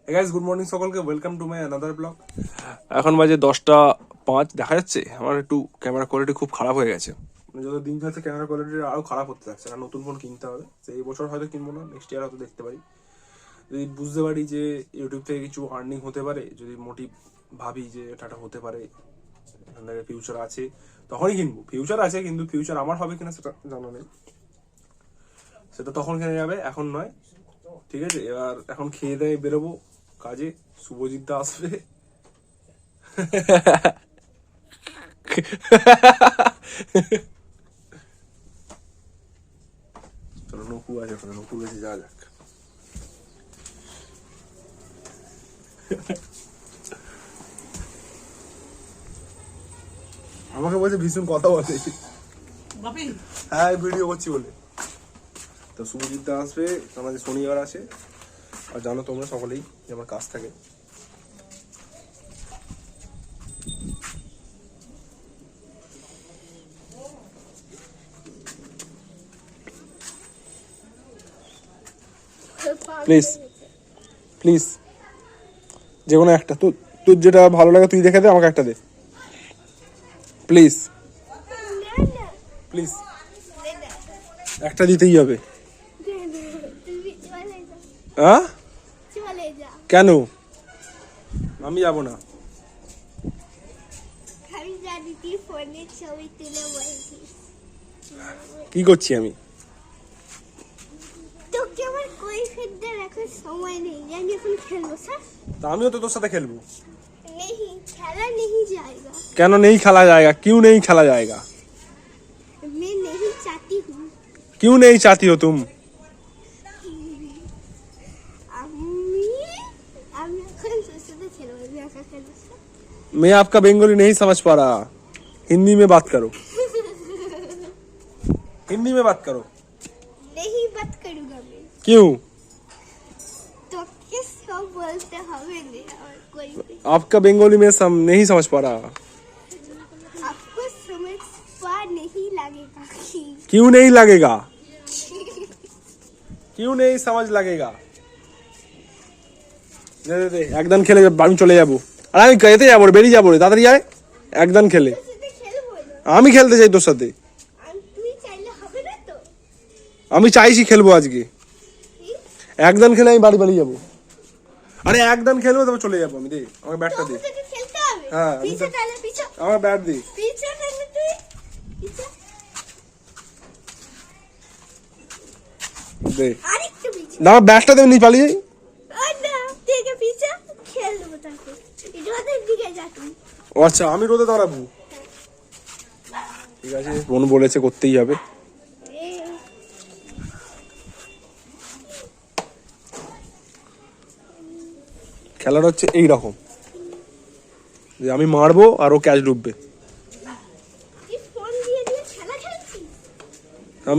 Hey guys, good morning সকলকে, welcome to my another blog. এখন বাজে 10:05। দেখা যাচ্ছে আমার একটু ক্যামেরা কোয়ালিটি খুব খারাপ হয়ে গেছে, মানে যত দিন যাচ্ছে ক্যামেরা কোয়ালিটি আরো খারাপ হতে থাকছে। আর নতুন ফোন কিনতে হবে, এই বছর হয়তো কিনবো না, নেক্সট ইয়ার হয়তো দেখতে পারি। যদি বুঝতে পারি যে ইউটিউব থেকে কিছু আর্নিং হতে পারে, যদি মোটিভ ভাবি যে এটা হতে পারে, এখান থেকে ফিউচার আছে, তখনই কিনবো। ফিউচার আছে, কিন্তু ফিউচার আমার হবে কিনা সেটা জানা নেই, সেটা তখন কিনে যাবে, এখন নয়। ঠিক আছে, এবার এখন খেয়ে দিয়ে বেরোবো কাজে। শুভজিৎ দা আসবে। চলো, নকু আছে ওখানে, নকু গেছে, যাওয়া যাক। আমাকে বলছে ভীষণ কথা বলে, হ্যাঁ ভিডিও করছি বলে। তো শুভজিৎ দা আসবে, আমাদের শনিবার আছে। আর জানো তোমরা সকলেই যে আমার কাজ থাকে। প্লিজ প্লিজ যে কোনো একটা, তোর যেটা ভালো লাগে তুই দেখে দে, আমাকে একটা দে প্লিজ। প্লিজ একটা দিতেই হবে। হ্যাঁ কেন? আমি যাবো না। কি করছি আমি? আমিও তো তোর সাথে খেলবো। কেন নেই খেলা जाएगा? क्यों नहीं खेला जाएगा? मैं नहीं चाहती हूँ। क्यों नहीं चाहती हो तुम? मैं आपका बंगाली नहीं समझ पा रहा, हिंदी में बात करो। हिंदी में बात करो। नहीं बात करूँगा मैं। क्यों? तो किस को बोलते हमें नहीं और कोई भी। आपका बंगाली में नहीं समझ पा रहा। आपको समझ पा नहीं लगेगा। क्यों नहीं लगेगा? क्यों नहीं समझ लगेगा? দে দে দে, একদম খেলে আমি চলে যাবো। আর আমি খেতে যাবো, বেরিয়ে যাবো রে, তাড়াতাড়ি আয়। একদম খেলে আমি খেলতে চাই তোর সাথে। তুই চাইলে হবে না তো? আমি চাইছি খেলবো আজকে। একদম খেলে আমি বাড়ি যাবো। আরে একদম খেলবো, তবে চলে যাবো আমি। দে আমার ব্যাটটা দে। তোকে খেলতে হবে। হ্যাঁ, পিছে টালে পিছে। আমার ব্যাট দে। পিছে টালে তুই। পিছে। দে আরেকটু পিছে। না, আমার ব্যাটটা দে, নি পালিয়ে যাই। আর না, থেকে পিছে খেলবো তাকে। রোদের দিকে যা তুই। ও আচ্ছা, আমি রোদে দাঁড়াবো। ঠিক আছে, বোন বলেছে করতেই হবে। খেলাটা হচ্ছে এইরকম যে আমি মারবো আর ও ক্যাচ ডুববে।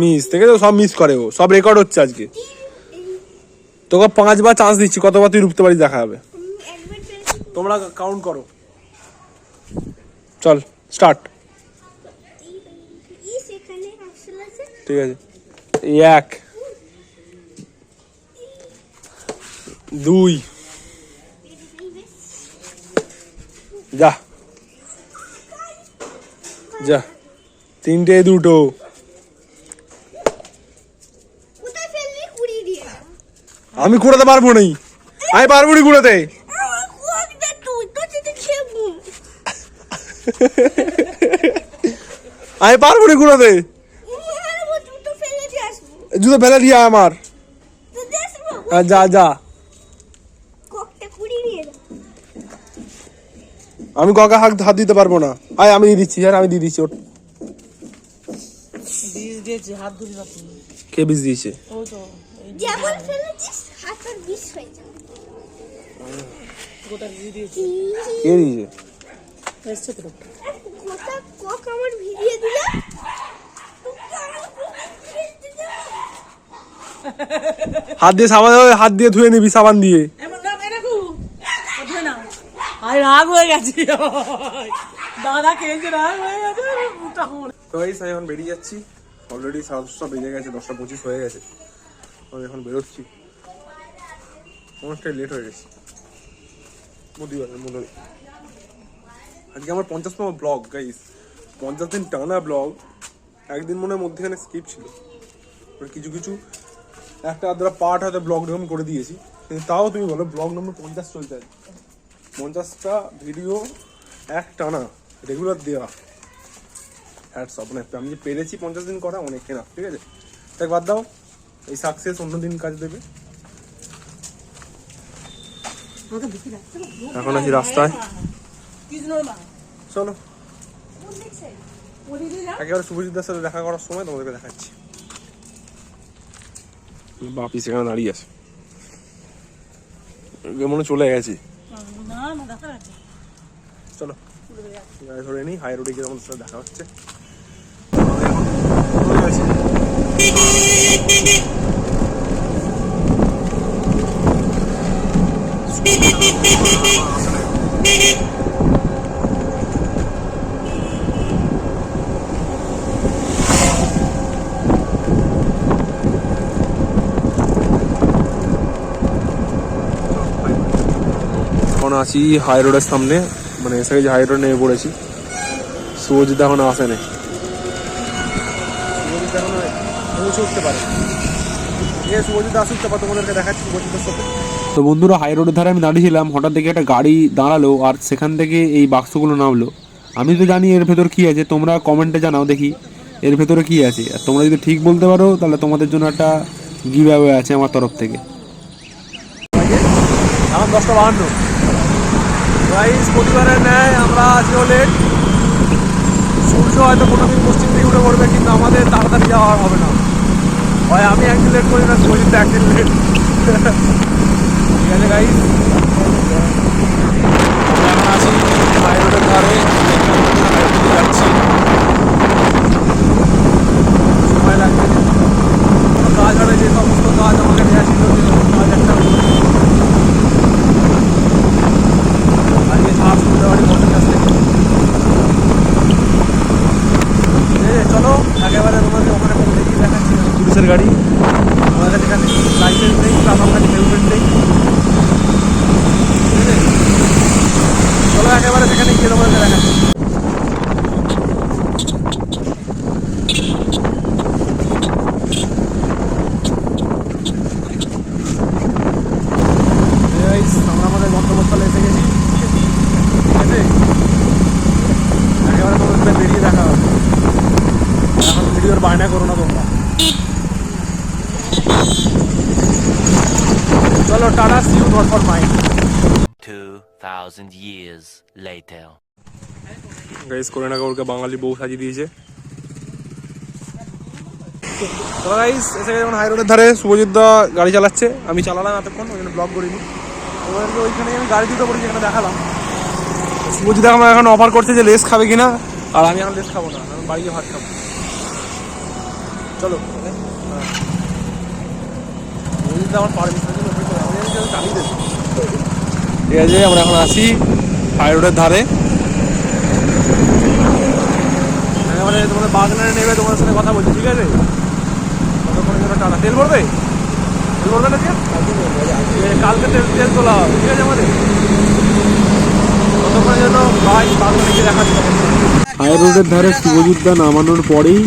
মিস থেকে তো সব মিস করে, ও সব রেকর্ড হচ্ছে আজকে। তোকে 5 বার চান্স দিচ্ছি, কতবার তুই ডুবতে পারিস দেখা যাবে। তোমরা কাউন্ট করো, চল স্টার্ট। ঠিক আছে, 1 2 যা যা, 3টে 2টো। আমি কুড়াতে পারবো না, আমি পারবো না কুড়াতে। আমি পারবো না কুড়াতে। জুতো ফেলে দিয়ে আমার। যা যা, আমি কাকা হাত দিতে পারবো না। আয় আমি দিয়ে দিচ্ছি, আমি দিয়ে দিচ্ছি। কে বীজ দিয়েছে? কে দিয়েছে? হাত দিয়ে সাবান, হাত দিয়ে ধুয়ে নিবি সাবান দিয়ে। রাগ হয়ে গেছে দাদা, খেলছে রাগ হয়ে গেছে। তো এখন বেরিয়ে যাচ্ছি। অলরেডি 10:30 বেজে গেছে, 10:25 হয়ে গেছে। এখন বেরোচ্ছি, অনেকটাই লেট হয়ে গেছে। প্রতিবারের মতো আজকে আমার 50তম ব্লগ গাইস, 50 দিন টানা ব্লগ। একদিন মনে হয় মধ্যেখানে স্কিপ ছিল, কিছু কিছু একটা আধা পার্ট হয়তো ব্লগ এরকম করে দিয়েছি, কিন্তু তাও তুমি বলো ব্লগ নম্বর 50 চলছে আজ। 50টা ভিডিও এক টানা রেগুলার দেওয়া, হ্যাটস অফ। মানে আমি যে পেরেছি 50 দিন করা অনেক না, ঠিক আছে? তাই বাদ দাও, এই সাকসেস অন্য দিন কাজ দেবে। এখন আছি রাস্তায়, চলো একেবারে শুভজিৎদার সাথে দেখা করার সময় তোমাদেরকে দেখাচ্ছি। বাপি সেখানে দাঁড়িয়ে আছে, মনে চলে গেছি। চলো গাড়ি ধরে নিই, হাই রোডে গিয়ে আমাদের সাথে দেখা হচ্ছে। এখন আছি হাই রোডের সামনে, মানে এসে যে হাই রোড নেমে পড়েছি। শুভজিৎ এখন আসে না, শুভজিৎ এখন পৌঁছে উঠতে পারে। শুভজিৎ আসুক, তারপর তোমাদেরকে দেখাচ্ছি শুভজিতের সাথে। তো বন্ধুরা, হাই রোডের ধারে আমি দাঁড়িয়েছিলাম, হঠাৎ দেখে একটা গাড়ি দাঁড়ালো আর সেখান থেকে এই বাক্সগুলো নামলো। আমি তো জানি এর ভেতর কী আছে, তোমরা কমেন্টে জানাও দেখি এর ভেতরে কী আছে। আর তোমরা যদি ঠিক বলতে পারো তাহলে তোমাদের জন্য একটা গিভ অ্যাওয়ে আছে আমার তরফ থেকে। এখন 10:52 গাইস, প্রতিবারের ন্যায় আমরা আজকেও লেট। সূর্য হয়তো কোনোদিন পশ্চিম দিকে উঠে পড়বে, কিন্তু আমাদের তাড়াতাড়ি যাওয়া হবে না। হয় আমি একদিন লেট করি না, শুভজিৎ একদিন লেট। ঠিক আছে গাইস, আমরা এখন আছি হাই রোডের ধারে, যাচ্ছি। সময় লাগবে, কাজ হবে, যে সমস্ত কাজ আমাকে দেওয়া ছিল কাজ একটা আজকে ছাড় শুনতে পারি বন্ধুর কাছ থেকে। চলো একেবারে তোমাকে ওখানে পৌঁছে গিয়ে দেখাচ্ছি। পুলিশের গাড়ি, আমার কাছে এখানে লাইসেন্স নেই, প্লাস আমার কাছে হেলমেট নেই, ঠিক আছে? চলো একেবারে সেখানে গিয়ে তোমাকে দেখাচ্ছি। আমরা আমাদের গন্তব্যস্থলে এসে গেছি, ঠিক আছে? একেবারে তোমাদের সাথে বেরিয়ে দেখা হবে। এখন ভিডিওর বায়না করো না তোমরা। চলো tata, see you not for mind. 2000 years later. Guys, করে না কাউকে বাঙালি বউ সাজিয়ে দিয়েছে। তো গাইস, এসে গেছে এখন হাই রোডের ধারে। শুভজিৎ দা গাড়ি চালাচ্ছে, আমি চালালাম এতক্ষণ, ওই জন্য ব্লগ করিনি। ওদেরকে ওইখানে আমি গাড়ি দুটো পড়েছি, এখানে দেখালাম। শুভজিৎ আমার এখন অফার করছে যে লেস খাবে কিনা, আর আমি এখন লেস খাবো না, আমি বাড়ি গিয়ে ভাত খাবো। চলো, শুভজিৎ আমার পারমিশন চালিয়ে দেবে। ঠিক আছে, আমরা এখন আসি হাই রোডের ধারে। একেবারে তোমাদের বাগনানে নেবে, তোমাদের সাথে কথা বলছি, ঠিক আছে? ততক্ষণের জন্য টাটা। তেল ভরবে? তেল ভরবে না? কালকে তেল তোলা হবে, ঠিক আছে আমাদের? ততক্ষণের জন্য ভাই বাগনানে গিয়ে দেখাচ্ছি। হাই রোডের ধারে শুভজিৎদা নামানোর পরেই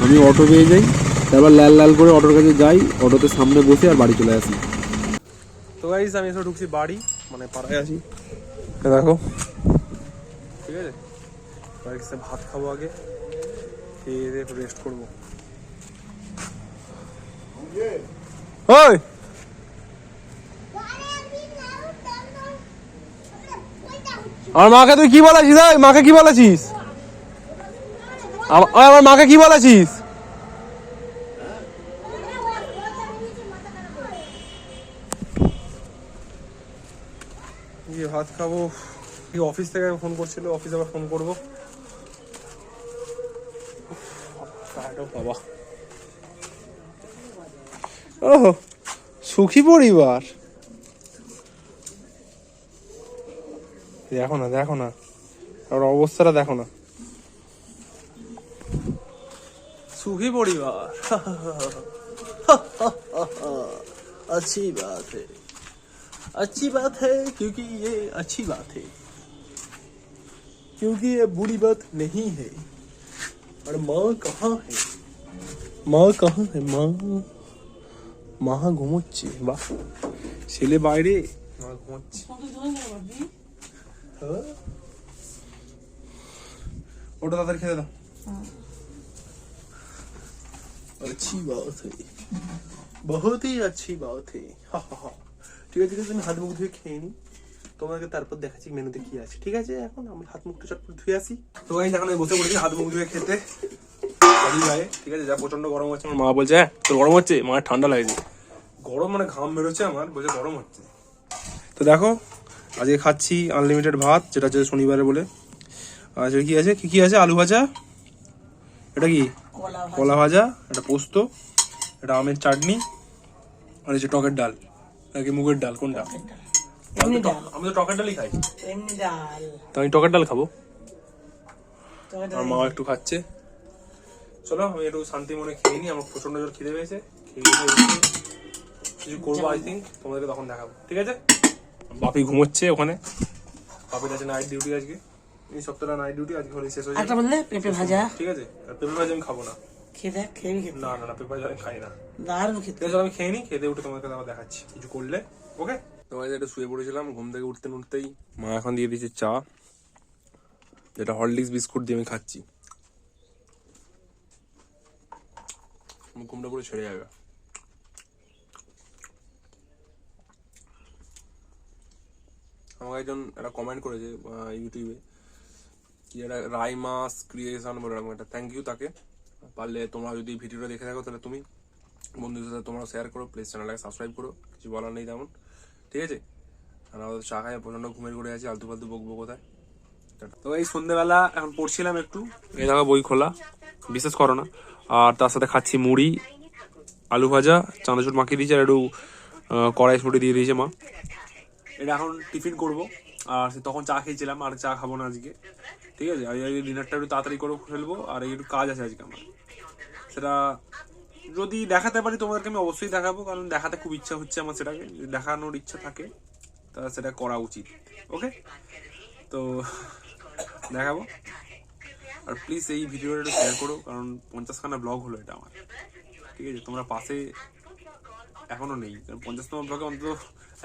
আমি অটো পেয়ে যাই, তারপর লাল লাল করে অটোর কাছে যাই, অটোতে সামনে বসে আর বাড়ি চলে আসি। তো গাইস, আমি এসে ঢুকছি বাড়ি, মানে পাড়ায় আছি, দেখো, ঠিক আছে? বাড়িতে ভাত খাবো, আগে খেয়ে দিয়ে একটু রেস্ট করবো। ওই আমার মাকে তুই কি বলেছিস? মাকে কি বলেছিস? আমার মাকে কি বলেছিস? গিয়ে ভাত খাবো। অফিস থেকে ফোন করছিল, অফিসে আবার ফোন করবো। বাবা, ওহ সুখী পরিবার। দেখো না, দেখো না আর অবস্থাটা, দেখো না। সুখী পরিবার, अच्छी बात है। अच्छी बात है क्योंकि ये अच्छी बात है क्योंकि ये बुरी बात नहीं है। और माँ कहाँ है? माँ कहाँ है? মা ঘুমোচ্ছে। বাহ, ছেলে বাইরে, মা ঘুমোচ্ছে। ওটা তাদের খেতে দাও। अच्छी बात है, बहुत ही अच्छी बात है। ঠিক আছে, তুমি হাত মুখ ধুয়ে খেয়ে নি, তোমাকে তারপর দেখাচ্ছি মেনুতে কি আছে। ঠিক আছে, এখন আমি হাত মুখটা চটপট ধুয়ে আসি। তো গাইস এখন আমি বসে পড়েছি হাত মুখ ধুয়ে খেতে। ঠিক আছে, যা প্রচন্ড গরম হচ্ছে। আমার মা বলছে তোর গরম হচ্ছে? মার ঠান্ডা লাগছে। গরম মানে ঘাম বেরোচ্ছে আমার, বলছে গরম হচ্ছে। তো দেখো আজকে খাচ্ছি আনলিমিটেড ভাত, যেটা হচ্ছে শনিবারে বলে। আর কি আছে, কি কি আছে? আলু ভাজা, এটা কি কলা ভাজা, এটা পোস্ত, এটা আমের চাটনি, আর হচ্ছে টকের ডাল নাকি মুগের ডাল, কোনটা? আমি তো টকের ডালই খাই। এমনি ডাল। তো আমি টকের ডাল খাবো। টকের ডাল। আমার মা একটু খাচ্ছে। চলো আমি একটু শান্তি মনে খেয়ে নিই, আমার প্রচন্ড জোর খিদে পেয়েছে। কিছু করবো আই থিঙ্ক, তোমাদেরকে তখন দেখাবো। ঠিক আছে, বাপি ঘুমোচ্ছে ওখানে। বাপির আছে নাইট ডিউটি আজকে, এই সপ্তাহটা নাইট ডিউটি আজকে হলে শেষ হয়ে একটা যাবে। বললে পেঁপে ভাজা। ঠিক আছে, আর পেঁপে ভাজা আমি খাবো না। খেয়ে দেখ, খেয়ে খেতে। না না না, পেঁপে ভাজা আমি খাই না। দারুণ খেতে। ঠিক আছে, আমি খেয়ে নিই, খেতে উঠে তোমাকে আবার দেখাচ্ছি কিছু করলে। ওকে, তোমার একটু শুয়ে পড়েছিলাম, ঘুম থেকে উঠতেই মা এখন দিয়ে দিয়েছে চা, যেটা হরলিক্স বিস্কুট দিয়ে আমি খাচ্ছি। ঘুমটা পুরো ছেড়ে যাবে। আমাকে একজন একটা কমেন্ট করেছে ইউটিউবে, কি একটা রাইমাস ক্রিয়েশন বলে এরকম একটা, থ্যাংক ইউ তাকে। পারলে তোমরা যদি ভিডিওটা দেখে থাকো তাহলে তুমি বন্ধুদের সাথে তোমরা শেয়ার করো, প্লিজ চ্যানেলটাকে সাবস্ক্রাইব করো। কিছু বলার নেই তেমন, ঠিক আছে। আর আমাদের চা খাই, প্রচন্ড ঘুমের করে আছি, আলতু ফালতু বকবো কোথায়। তো এই সন্ধ্যেবেলা এখন পড়ছিলাম একটু, এই দেখো বই খোলা, বিশেষ করো না। আর তার সাথে খাচ্ছি মুড়ি, আলু ভাজা, চানাচুর মাখিয়ে দিয়েছে, আর একটু কড়াইশুঁটি দিয়ে দিয়েছে মা। এটা এখন টিফিন করব। আর তখন চা খেয়েছিলাম, আর চা খাবো না আজকে। ঠিক আছে, আর এই ডিনারটা একটু তাড়াতাড়ি করে ফেলবো। আর একটু কাজ আছে আজকে আমার, সেটা যদি দেখাতে পারি তোমাদেরকে আমি অবশ্যই দেখাবো, কারণ দেখাতে খুব ইচ্ছা হচ্ছে আমার। সেটাকে দেখানোর ইচ্ছা থাকে, তা সেটা করা উচিত। ওকে, তো দেখাবো। আর প্লিজ এই ভিডিওটা একটু শেয়ার করো, কারণ 50খানা ব্লগ হলো এটা আমার। ঠিক আছে, তোমরা পাশে এখনো নেই, কারণ 50তম ব্লগে অন্তত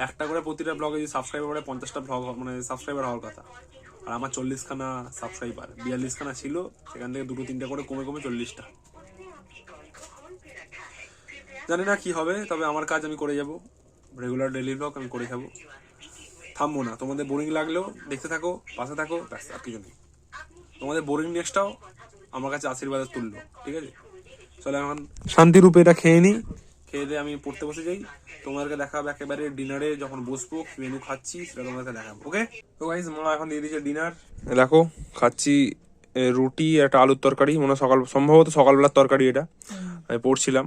একটা করে প্রতিটা ব্লগে যদি সাবস্ক্রাইবার বাড়ে 50টা ব্লগ মানে সাবস্ক্রাইবার হওয়ার কথা। আর আমার 40খানা সাবস্ক্রাইবার, 42খানা ছিল, সেখান থেকে 2-3টা করে কমে কমে 40টা। জানি না কি হবে, তবে আমার কাজ আমি করে যাব। রেগুলার ডেইলি ব্লগ আমি করে যাবো, থামবো না। তোমাদের বোরিং লাগলেও দেখতে থাকো, পাশে থাকো, ব্যাস, আর কিছু নেই। তোমাদের বোরিংনেসটাও আমার কাছে আশীর্বাদের তুল্য। ঠিক আছে, চলো এখন শান্তিরূপে এটা খেয়ে নিই, খেয়ে দিয়ে আমি পড়তে বসে যাই। তোমাদেরকে দেখাবো একেবারে ডিনারে যখন বসবো, মেনু খাচ্ছি সেটা তোমাদেরকে দেখাবো। ওকে, তো গাইস মা এখন দিয়ে দিয়েছে ডিনার। দেখো খাচ্ছি রুটি, একটা আলুর তরকারি, মনে হয় সম্ভবত সকালবেলার তরকারি এটা। আমি পড়ছিলাম,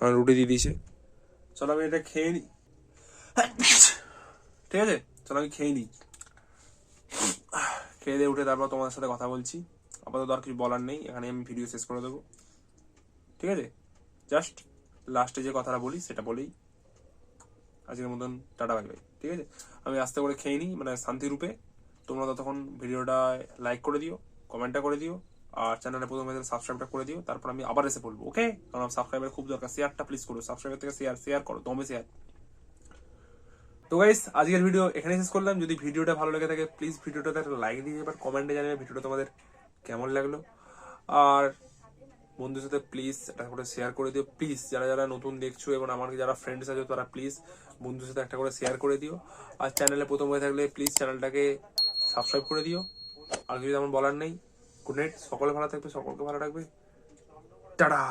রুটি দিয়ে দিয়েছে। চলো আমি এটা খেয়ে নিই। ঠিক আছে, চলো আমি খেয়ে নিই। খেয়ে দিয়ে উঠে তারপর তোমাদের সাথে কথা বলছি। আপাতত আর কিছু বলার নেই, এখানে আমি ভিডিও শেষ করে দেবো। ঠিক আছে, জাস্ট লাস্টে যে কথাটা বলি সেটা বলেই আজকের মতন টাটা বাই বাই। ঠিক আছে, আমি আস্তে করে খেয়ে নিই, মানে শান্তিরূপে। তোমরা ততক্ষণ ভিডিওটা লাইক করে দিও, কমেন্টটা করে দিও, আর চ্যানেলে প্রথমে সাবস্ক্রাইবটা করে দিও। তারপর আমি আবার এসে বলবো। ওকে, কারণ সাবস্ক্রাইবার খুব দরকার। শেয়ারটা প্লিজ করো, সাবস্ক্রাইবার থেকে শেয়ার করো, দমে শেয়ার। তো গাইস আজকের ভিডিও এখানে শেষ করলাম। যদি ভিডিওটা ভালো লেগে থাকে প্লিজ ভিডিওটাতে একটা লাইক দিয়ে, এবার কমেন্টে জানিয়ে ভিডিওটা তোমাদের কেমন লাগলো। আর বন্ধুদের সাথে প্লিজ একটা করে শেয়ার করে দিও। প্লিজ যারা যারা নতুন দেখছো এবং আমার যারা ফ্রেন্ডস আছে তারা প্লিজ বন্ধুদের সাথে একটা করে শেয়ার করে দিও। আর চ্যানেলে প্রথম হয়ে থাকলে প্লিজ চ্যানেলটাকে সাবস্ক্রাইব করে দিও। আর কিছু তেমন বলার নেই। গুড নাইট, সকলে ভালো থাকবে, সকলকে ভালো রাখবে, টাটা।